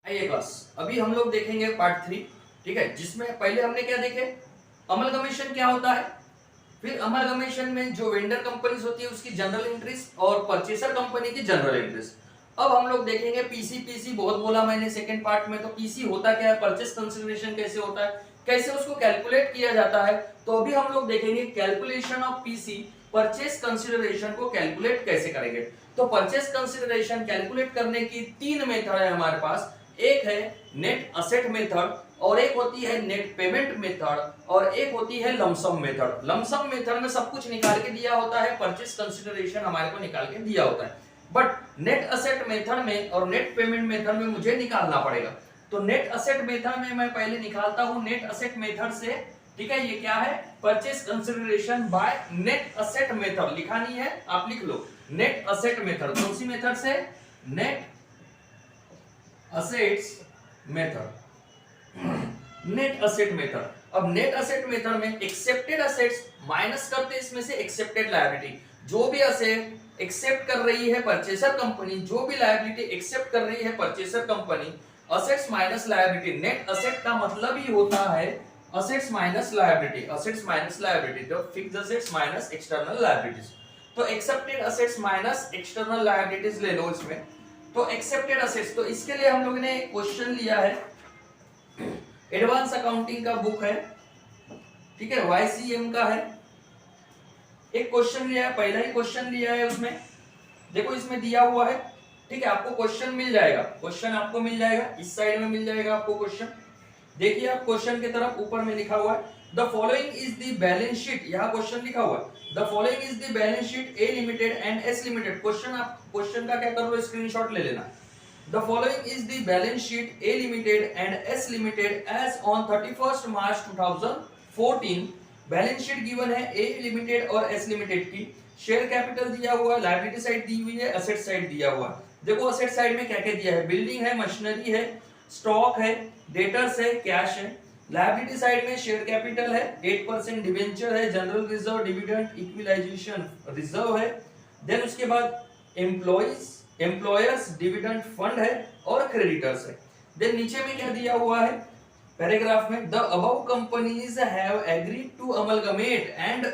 आइए क्लास, अभी हम लोग देखेंगे पार्ट 3। ठीक है, जिसमें पहले हमने क्या देखे, अमलगमेशन क्या होता है, फिर अमलगमेशन में जो वेंडर कंपनीज होती है उसकी जनरल एंट्रीज और परचेसर कंपनी की जनरल एंट्रीज। अब हम लोग देखेंगे पीसी। पीसी बहुत बोला मैंने सेकंड पार्ट में, तो पीसी होता क्या है, परचेस कंसिडरेशन कैसे होता है, कैसे उसको कैलकुलेट किया जाता है। तो अभी हम लोग देखेंगे calculation of PC, purchase consideration को कैलकुलेट कैसे करेंगे। तो परचेस कंसिडरेशन कैलकुलेट करने की तीन मेथड है हमारे पास। एक है नेट असेट मेथड, और एक होती है नेट पेमेंट मेथड, और एक होती है लमसम मेथड। लमसम मेथड में सब कुछ निकाल के दिया होता है, परचेस कंसिडरेशन हमारे को निकाल के दिया होता है। बट नेट असेट मेथड में और नेट पेमेंट मेथड में मुझे निकालना पड़ेगा। तो नेट असेट मेथड में मैं पहले निकालता हूं नेट असेट मेथड से। ठीक है, ये क्या है, purchase consideration by net asset method. लिखानी है आप लिख लो, नेट असेट मेथड। कौन सी मेथड से, net assets method, net asset method. अब नेट असेट मेथड में एक्सेप्टेड असेट्स माइनस करते, इसमें से एक्सेप्टेड लायबिलिटी। जो भी असेट एक्सेप्ट कर रही है परचेसर कंपनी, जो भी लायबिलिटी एक्सेप्ट कर रही है purchaser company, assets minus liability. Net asset का मतलब ही होता है assets minus liability, assets minus liability. तो fixed assets minus external liabilities. तो accepted assets minus external liabilities ले लो इसमें। तो एक्सेप्टेड असेट्स, तो इसके लिए हम लोगों ने क्वेश्चन लिया है, एडवांस अकाउंटिंग का बुक है। ठीक है, वाईसीएम का है। एक क्वेश्चन लिया है, पहला ही क्वेश्चन लिया है उसमें। देखो इसमें दिया हुआ है। ठीक है, आपको क्वेश्चन मिल जाएगा, क्वेश्चन आपको मिल जाएगा, इस साइड में मिल जाएगा आपको क्वेश्चन। देखिए आप क्वेश्चन की तरफ ऊपर में लिखा हुआ है, the following is the balance sheet. यहाँ क्वेश्चन लिखा हुआ है, the following is the balance sheet A limited and S limited. Question, आप क्वेश्चन का क्या कर लो, स्क्रीनशॉट ले लेना। The following is the balance sheet A Limited and S Limited as on 31st March 2014। Balance sheet given है A Limited और S Limited की। Share capital दिया हुआ है, लायबिलिटी साइड दी हुई है, एसेट साइड दिया हुआ है। देखो एसेट साइड में क्या क्या दिया है, बिल्डिंग है, मशीनरी है, स्टॉक है, डेटर्स है, कैश है। लायबिलिटी साइड में शेयर कैपिटल है, 8% डिवेंचर है, general reserve, dividend, equalisation reserve है। देन उसके बाद एम्प्लॉयर्स डिविडेंड फंड है और क्रेडिटर्स है। देन नीचे में क्या दिया हुआ है पैराग्राफ में, the above companies have agreed to amalgamate and a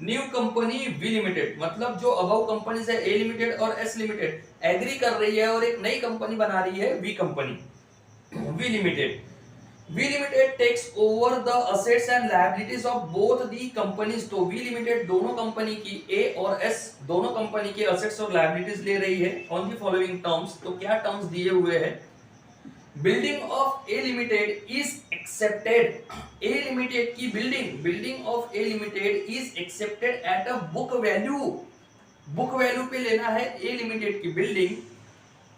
new company V limited. मतलब जो अबव कंपनीज है ए लिमिटेड और एस लिमिटेड एग्री कर रही है और एक नई कंपनी बना रही है V company, V limited. V limited takes over the assets and liabilities of both the companies. तो वी लिमिटेड दोनों कंपनी की, ए और एस दोनों कंपनी के असेट्स और लायबिलिटीज ले रही है ऑन दी फॉलोइंग टर्म्स। तो क्या टर्म्स दिए हुए हैं, building of A limited is accepted. A limited की building of A limited is accepted at a book value. Book value पे लेना है ए लिमिटेड की बिल्डिंग,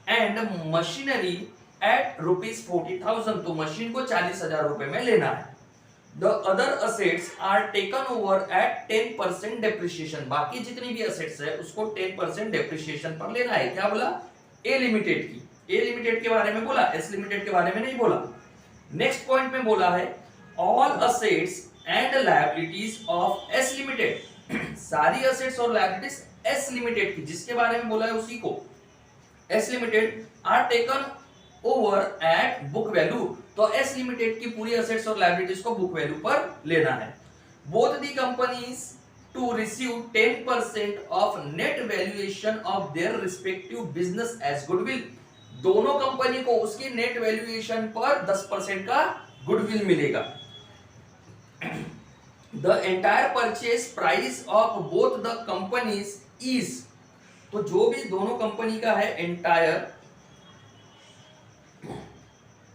एंड मशीनरी एट ₹40,000। तो मशीन को 40,000 रुपए में लेना है। The other assets are taken over at 10% depreciation. बाकी जितनी भी असेट्स है उसको 10% डेप्रिसिएशन पर लेना है। क्या बोला, ए लिमिटेड की, ए लिमिटेड के बारे में बोला, एस लिमिटेड के बारे में नहीं बोला। नेक्स्ट पॉइंट में बोला है all assets and liabilities of S limited. सारी असेट्स और लायबिलिटीज एस लिमिटेड की, जिसके बारे में बोला है उसी को, S limited are taken over at book value. तो एस लिमिटेड की पूरी असेट्स और लायबिलिटीज को बुक वैल्यू पर लेना है। Both the companies to receive 10% of net valuation of their respective business as goodwill. दोनों कंपनी को उसकी नेट वैल्यूएशन पर 10% का गुडविल मिलेगा। The entire purchase price of both the companies is, तो जो भी दोनों कंपनी का है entire,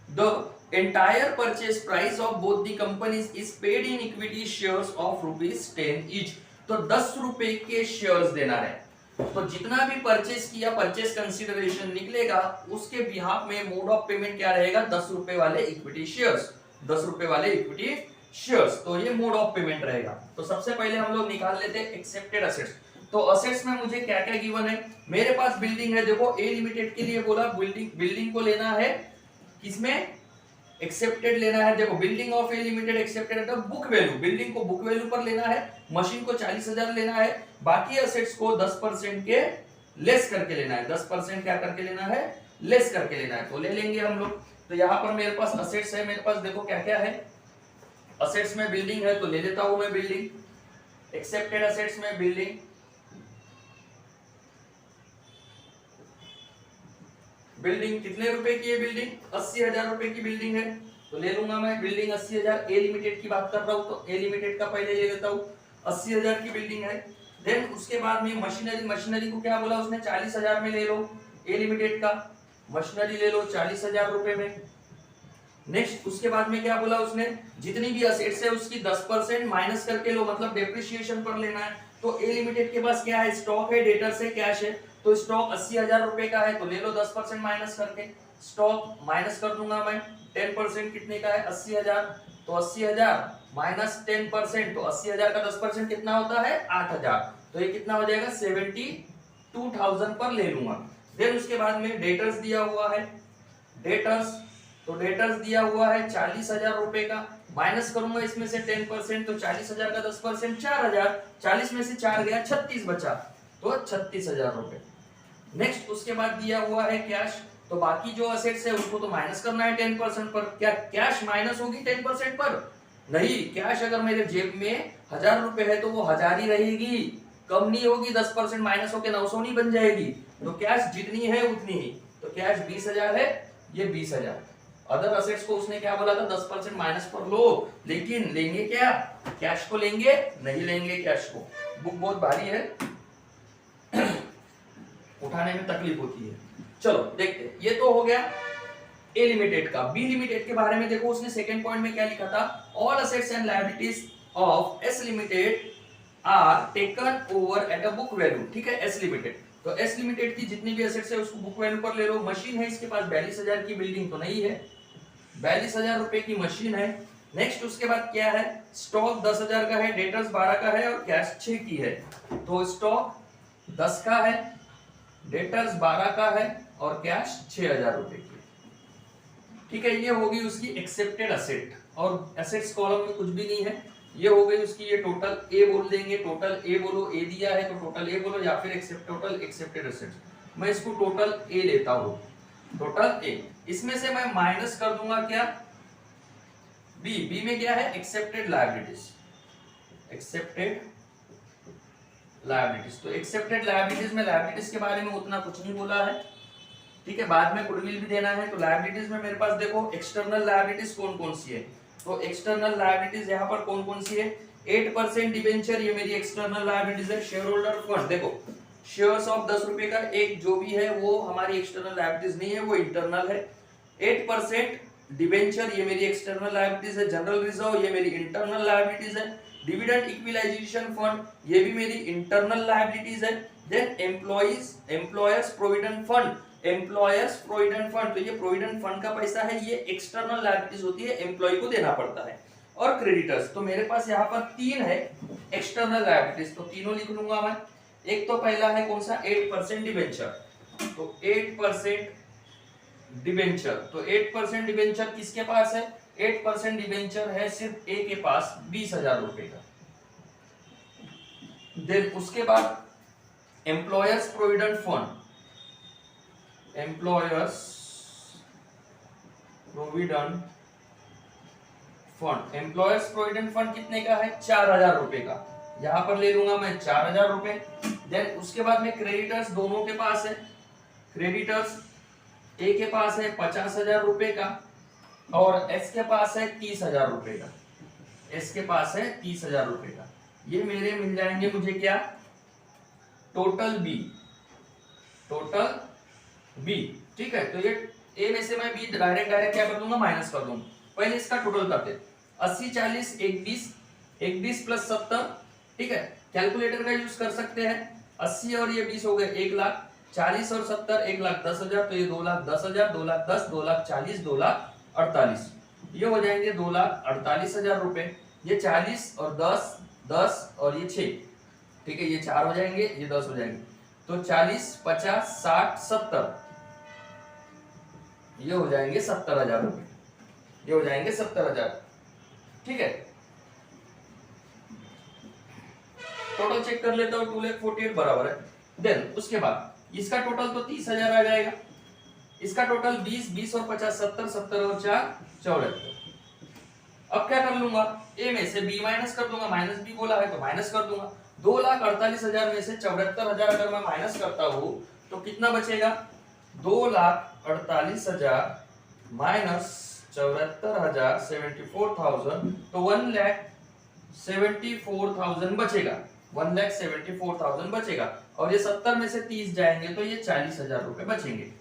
the entire purchase price of both the companies is paid in equity shares of ₹10 each। तो 10 रुपए के शेयर्स देना है। तो जितना भी परचेस किया, परचेस कंसीडरेशन निकलेगा, उसके बिहाफ में मोड ऑफ पेमेंट क्या रहेगा, 10 रुपए वाले इक्विटी शेयर्स, 10 रुपए वाले इक्विटी शेयर्स। तो ये मोड ऑफ पेमेंट रहेगा। तो सबसे पहले हम लोग निकाल लेते हैं एक्सेप्टेड असेट्स। तो असेट्स में मुझे क्या क्या गिवन है, मेरे पास बिल्डिंग है। देखो ए लिमिटेड के लिए बोला बिल्डिंग को लेना है, किसमें, एक्सेप्टेड लेना है। देखो building of A limited accepted है, बुक वैल्यू, बिल्डिंग को बुक वैल्यू पर लेना है, मशीन को 40,000 लेना है, बाकी असेट्स को 10% के लेस करके लेना है। 10% क्या करके लेना है, लेस करके लेना है तो ले लेंगे हम लोग। तो यहाँ पर मेरे पास असेट्स है, मेरे पास देखो क्या क्या है। असेट्स में बिल्डिंग है तो ले लेता हूं मैं बिल्डिंग, एक्सेप्टेड असेट्स में बिल्डिंग, बिल्डिंग कितने रुपए की है बिल्डिंग, 80,000 रुपए की बिल्डिंग है तो ले लूंगा मैं बिल्डिंग 80,000। ए लिमिटेड की बात कर रहा हूं तो ए लिमिटेड का पहले ले लेता हूं, 80,000 की बिल्डिंग है। देन उसके बाद में मशीनरी, मशीनरी को क्या बोला उसने 40,000 में ले लो, ए लिमिटेड का मशीनरी ले लो 40,000 रुपए में। नेक्स्ट उसके बाद में क्या बोला उसने, जितनी भी असेट्स है उसकी 10% माइनस करके लो, मतलब डेप्रिसिएशन पर लेना है। तो ए लिमिटेड के पास क्या है, स्टॉक है, डेटर्स है, कैश है। तो स्टॉक 80,000 रुपए का है तो ले लो 10% माइनस करके, स्टॉक माइनस कर दूंगा मैं 10%, कितने का है 80,000, तो 80,000 माइनस 10%, तो 80,000 का 10% कितना होता है 8,000, तो ये कितना हो जाएगा 72,000 पर ले लूंगा। देन उसके बाद में डेटर्स दिया हुआ है, डेटर्स, तो डेटर्स दिया हुआ है 40,000 रुपए का, माइनस करूंगा इसमें से 10%, तो 40,000 का 10% 4,000, 40 में से 4 गया 36 बचा, तो 36,000 रुपए। नेक्स्ट उसके बाद दिया हुआ है कैश, तो बाकी जो असेट्स है उसको तो माइनस करना है 10% पर। क्या कैश माइनस होगी 10% पर? नहीं, कैश अगर मेरे जेब में 1,000 रुपए है तो वो 1,000 ही रहेगी, कम नहीं होगी, 10% माइनस होकर 900 नहीं बन जाएगी। तो कैश जितनी है उतनी ही, तो कैश 20,000 है, ये 20,000। अदर असेट्स को उसने क्या बोला था 10% माइनस पर लो, लेकिन लेंगे क्या, कैश को लेंगे नहीं, लेंगे कैश को, बुक बहुत भारी है उठाने में तकलीफ होती है। चलो देखते हैं, ये तो हो गया ए लिमिटेड का। बी लिमिटेड के बारे में देखो उसने सेकंड पॉइंट में क्या लिखा था, all assets and liabilities of S limited are taken over at a book value. ठीक है, एस लिमिटेड, तो एस लिमिटेड की जितनी भी असेट्स है उसको बुक वैल्यू पर ले लो। मशीन है इसके पास 42,000 की, बिल्डिंग तो नहीं है, 42,000 रुपए की मशीन है। नेक्स्ट उसके बाद क्या है, स्टॉक 10,000 का है, डेटर्स 12 का है और कैश 6 की है। तो स्टॉक 10 का है, डेटर्स 12 का है और कैश 6,000 रुपए की। ठीक है, ये होगी उसकी एक्सेप्टेड असेट, और एसेट्स कॉलम में कुछ भी नहीं है। ये हो गई उसकी, ये टोटल ए बोल देंगे, टोटल ए बोलो, ए दिया है तो टोटल ए बोलो, या फिर टोटल एक्सेप्टेड असेट्स। मैं इसको टोटल ए लेता हूं, टोटल ए। इसमें से मैं माइनस कर दूंगा क्या, बी। बी में क्या है, एक्सेप्टेड लायबिलिटीज, एक्सेप्टेड लायबिलिटीज। तो एक्सेप्टेड लायबिलिटीज में लायबिलिटीज के बारे में उतना कुछ नहीं बोला है, ठीक है, बाद में गुडविल भी देना है। तो लायबिलिटीज में मेरे पास देखो एक्सटर्नल लायबिलिटीज कौन कौन सी है, तो एक्सटर्नल लायबिलिटीज यहाँ पर कौन कौन सी है, 8% डिबेंचर, ये मेरी एक्सटर्नल लायबिलिटीज है। शेयर होल्डर फंड, देखो शेयर्स ऑफ 10 रुपए का एक जो भी है वो हमारी एक्सटर्नल लायबिलिटीज नहीं है, वो इंटरनल है। 8% डिबेंचर, ये मेरी एक्सटर्नल लायबिलिटीज है। जनरल रिजर्व, ये मेरी इंटरनल लायबिलिटीज है। डिविडेंड इक्विलाइजेशन फंड, ये भी मेरी इंटरनल लायबिलिटीज है। Then employers provident fund, employers provident fund, तो ये प्रोविडेंट फंड का पैसा है, ये एक्सटर्नल लायबिलिटीज होती है, एम्प्लॉय को देना पड़ता है। और क्रेडिटर्स, तो मेरे पास यहाँ पर 3 है एक्सटर्नल लायबिलिटीज, तो तीनों लिख लूंगा मैं। एक तो पहला है कौन सा, 8% डिबेंचर, तो 8% डिबेंचर, तो 8% डिबेंचर किसके पास है, 8% डिबेंचर है सिर्फ ए के पास 20,000 रुपए का। देन उसके बाद employers provident fund, employers provident fund, employers provident fund कितने का है, 4,000 रुपए का, यहां पर ले लूंगा मैं 4,000 रुपए। देन उसके बाद में क्रेडिटर्स दोनों के पास है, क्रेडिटर्स ए के पास है 50,000 रुपए का और एस के पास है 30,000 रुपए का, एस के पास है 30,000 रुपए का। ये मेरे मिल जाएंगे मुझे क्या, टोटल बी, टोटल बी। ठीक है, तो ये ए में से मैं बी डायरेक्ट क्या कर दूंगा, माइनस कर दूंगा। पहले इसका टोटल करते हैं, 80 40 120, 120 प्लस 70, ठीक है, कैलकुलेटर का यूज कर सकते हैं। 80 और ये 20 हो गए 1 लाख, 40 और 70 1,10,000, तो ये 2,10,000, 2,10,000, 2,40,000, 2,48,000, ये हो जाएंगे 2,48,000 रुपए। ये 40 और 10, 10 और ये 6, ठीक है, ये 4 हो जाएंगे, ये 10 हो जाएंगे, तो 40 50 60 70, ये हो जाएंगे 70,000 रुपए, ये हो जाएंगे 70,000। ठीक है, टोटल चेक कर लेता हूं, 2,48,000 बराबर है। देन उसके बाद इसका टोटल तो 30,000 आ जाएगा, इसका टोटल 20, 20 और 50 70, 70 और 4 74। अब क्या कर लूंगा, ए में से बी माइनस कर दूंगा, माइनस बी बोला है तो माइनस कर दूंगा। 2,48,000 में से 74,000 अगर मैं माइनस करता हूं तो कितना बचेगा, 2,48,000 माइनस 74,000 74,000, तो 1,74,000 बचेगा, 1,74,000 बचेगा। और ये 70 में से 30 जाएंगे तो ये 40,000 रुपए बचेंगे,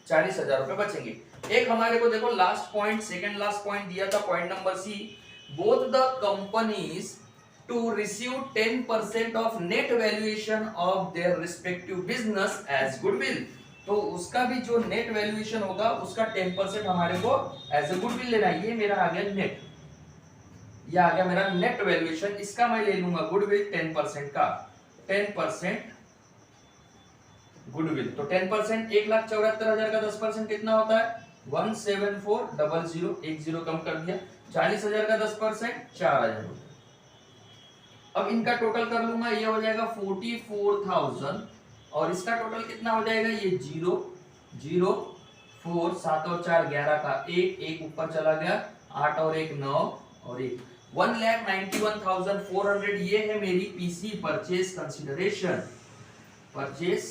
40,000 रुपए बचेंगे। एक हमारे को देखो last point, second last point दिया था, point number C, both the companies to receive 10% of net valuation of their respective business as goodwill. तो उसका भी जो नेट वैल्यूएशन होगा उसका 10% हमारे को एज ए गुडविल लेना है। ये मेरा आ गया नेट, ये आ गया मेरा नेट वैल्यूएशन, इसका मैं ले लूंगा गुडविल 10% का, 10% गुडविल। तो 10% 1,74,000 का 10% कितना होता है, 174,000, एक जीरो कम कर दिया। 40,000 का 10% 4,000 रुपए। अब इनका टोटल कर लूंगा, ये हो जाएगा 44,000 और इसका टोटल कितना हो जाएगा, ये 0 0 4 7 और 4 11 का 1 1 ऊपर चला गया, 8 और 1 9 और 1 1,91,400। ये है मेरी PC purchase consideration, purchase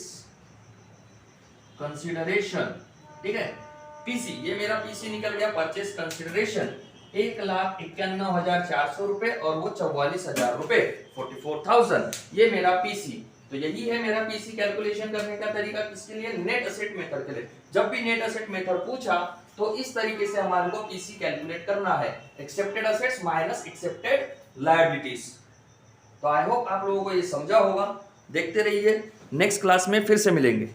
consideration, ठीक है। पीसी, ये मेरा पीसी निकल गया, परचेज कंसीडरेशन 1,91,400 रुपए और वो 44,000 रुपए, 44,000, ये मेरा पीसी। तो यही है मेरा पीसी कैलकुलेशन करने का तरीका, किसके लिए, नेट असेट मेथड के लिए। जब भी नेट असेट मेथड पूछा तो इस तरीके से हमारे को पीसी कैलकुलेट करना है, accepted assets minus accepted liabilities. तो आई होप आप लोगों को ये समझा होगा। देखते रहिए, नेक्स्ट क्लास में फिर से मिलेंगे।